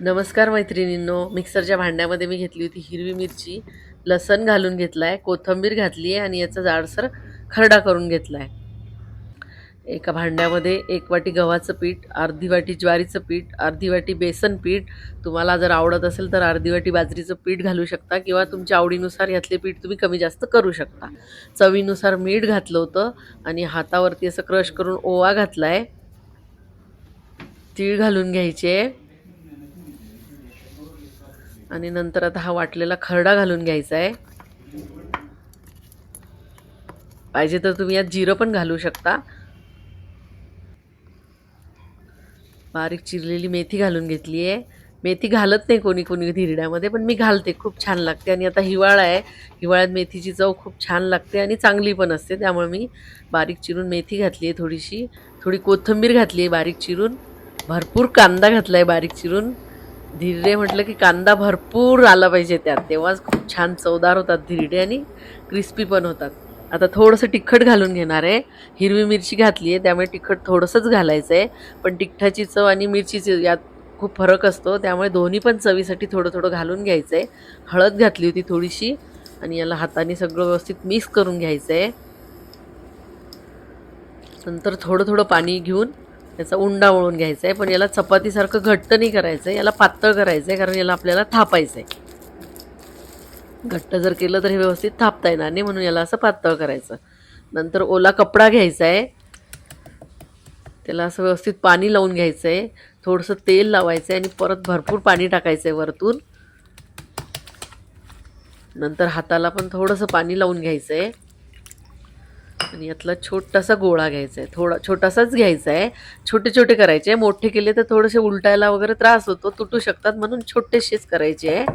नमस्कार मैत्रिणींनो, मिक्सरच्या भांड्यामध्ये मी घेतली होती हिरवी मिरची, लसण घालून घेतलाय, कोथिंबीर घातली आहे आणि याचा जाडसर खरडा करून घेतलाय. एका भांड्यामध्ये 1 वाटी गव्हाचं पीठ, अर्धी वाटी ज्वारीचं पीठ, अर्धी वाटी बेसन पीठ, तुम्हाला जर आवडत असेल तर अर्धी वाटी बाजरीचं पीठ घालू शकता किंवा तुमच्या आवडीनुसार यातले पीठ तुम्ही कमी जास्त करू शकता. चवीनुसार मीठ घातलं होतं आणि हातावरती असं क्रश करून ओवा घातलाय. तीळ घालून घ्यायचे आणि नंतर आता हा वाटलेला खरडा घालून घ्यायचा आहे. पाहिजे तर तुम्ही यात जिरं पण घालू शकता. बारीक चिरलेली मेथी घालून घेतली आहे. मेथी घालत नाही कोणी कोणी धिरड्यामध्ये, पण मी घालते, खूप छान लागते. आणि आता हिवाळा आहे, हिवाळ्यात मेथीची चव खूप छान लागते आणि चांगली पण असते, त्यामुळे मी बारीक चिरून मेथी घातली आहे थोडीशी. थोडी कोथिंबीर घातली आहे बारीक चिरून. भरपूर कांदा घातला आहे बारीक चिरून. धिरडे म्हटलं की कांदा भरपूर आला पाहिजे त्यात, तेव्हाच खूप छान चवदार होतात धिरडे आणि क्रिस्पी पण होतात. आता थोडंसं तिखट घालून घेणार आहे. हिरवी मिरची घातली आहे त्यामुळे तिखट थोडंसंच घालायचं आहे, पण तिखटाची चव आणि मिरचीची यात खूप फरक असतो, त्यामुळे दोन्ही पण चवीसाठी थोडं थोडं घालून घ्यायचं आहे. हळद घातली होती थोडीशी आणि याला हाताने सगळं व्यवस्थित मिक्स करून घ्यायचं आहे. नंतर थोडं थोडं पाणी घेऊन याचा उंडा वळून घ्यायचा आहे, पण याला चपातीसारखं घट्ट नाही करायचं आहे, याला पातळ करायचं आहे, कारण याला आपल्याला थापायचं आहे. घट्ट जर केलं तर हे व्यवस्थित थापता येणार नाही, म्हणून याला असं पातळ करायचं. नंतर ओला कपडा घ्यायचा आहे, त्याला असं व्यवस्थित पाणी लावून घ्यायचं आहे. थोडंसं तेल लावायचं आहे आणि परत भरपूर पाणी टाकायचं आहे वरतून. नंतर हाताला पण थोडंसं पाणी लावून घ्यायचं आहे आणि यातला छोटासा गोळा घ्यायचा आहे. थोडा छोटासाच घ्यायचा आहे, छोटे छोटे करायचे. मोठे केले तर थोडेसे उलटायला वगैरे त्रास होतो, तुटू शकतात, म्हणून छोटेसेच करायचे आहे.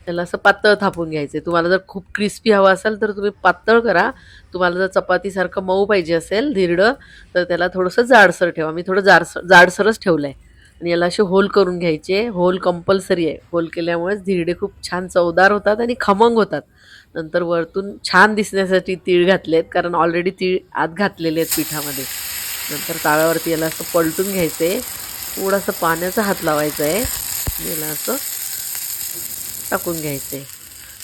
त्याला असं पातळ थापून घ्यायचं आहे. तुम्हाला जर खूप क्रिस्पी हवं असेल तर तुम्ही पातळ करा. तुम्हाला जर चपातीसारखं मऊ पाहिजे असेल धिरडं, तर त्याला थोडंसं जाडसर ठेवा. मी थोडं जाडसरच ठेवलं आहे. आणि याला असे होल करून घ्यायचे. होल कंपल्सरी आहे, होल केल्यामुळेच धिरडे खूप छान चवदार होतात आणि खमंग होतात. नंतर वरतून छान दिसण्यासाठी तीळ घातले आहेत, कारण ऑलरेडी तीळ आत घातलेले आहेत पिठामध्ये. नंतर ताव्यावरती याला असं पलटून घ्यायचं आहे. थोडासा पाण्याचा हात लावायचा आहे, याला असं टाकून घ्यायचं आहे.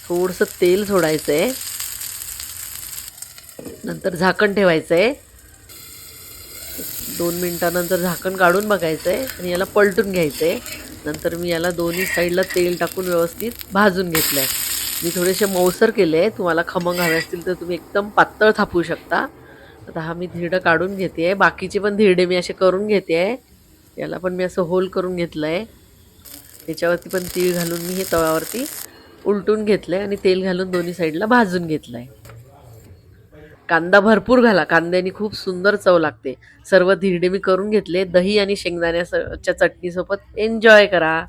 थोडंसं तेल सोडायचं आहे. नंतर झाकण ठेवायचं आहे. 2 मिनिटानंतर झाकण काढून बघायचं आहे आणि याला पलटून घ्यायचं आहे. नंतर मी याला दोन्ही साईडला तेल टाकून व्यवस्थित भाजून घेतलं आहे. मी थोडेसे मऊसर केले आहे. तुम्हाला खमंग हवे असतील तर तुम्ही एकदम पातळ थापू शकता. आता हा मी धिरडं काढून घेते आहे. बाकीचे पण धिरडे मी असे करून घेते आहे. याला पण मी असं होल करून घेतलं आहे. त्याच्यावरती पण तीळ घालून मी हे तव्यावरती उलटून घेतलं आहे आणि तेल घालून दोन्ही साईडला भाजून घेतलं आहे. कांदा भरपूर घाला, कांद्याने खूप सुंदर चव लागते. सर्व धिरडे मी करून घेतले. दही आणि शेंगदाण्याच्या चटणीसोबत एन्जॉय करा.